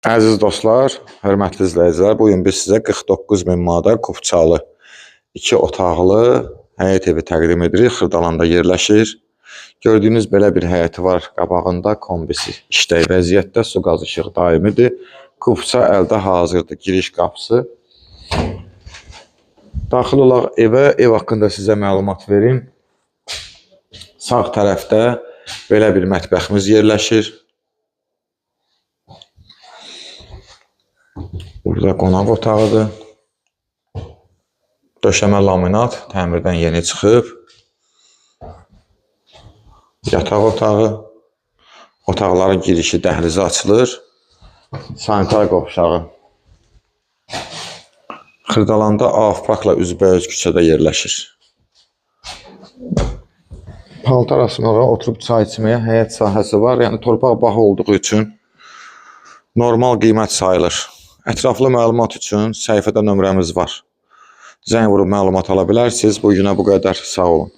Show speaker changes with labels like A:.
A: Əziz dostlar, hörmətli izləyicilər, bugün biz sizə 49.000 manata Kupçalı 2 otaqlı həyət evi təqdim edirik. Xırdalanda yerləşir. Gördüyünüz belə bir həyəti var. Qabağında kombisi işlək vəziyyətdə, su qaz işıq daimidir. Kupça əldə hazırdır. Giriş qapısı. Daxil olaq evə, ev haqqında sizə məlumat verim. Sağ tərəfdə belə bir mətbəximiz yerləşir. Burada qonaq otağıdır. Döşəmə laminat, təmirdən yeni çıxıb. Yataq otağı. Otaqların girişi dəhlizi açılır. Sanitar qovşağı. Xırdalanda Avparkla üzbəüz küçədə yerləşir. Paltar asmağa, oturub çay içməyə həyət sahəsi var. Yəni torpaq baha olduğu üçün normal qiymət sayılır. Ətraflı məlumat üçün səhifədə nömrəmiz var. Zəng vurub məlumat ala bilərsiniz. Bu günə bu qədər. Sağ olun.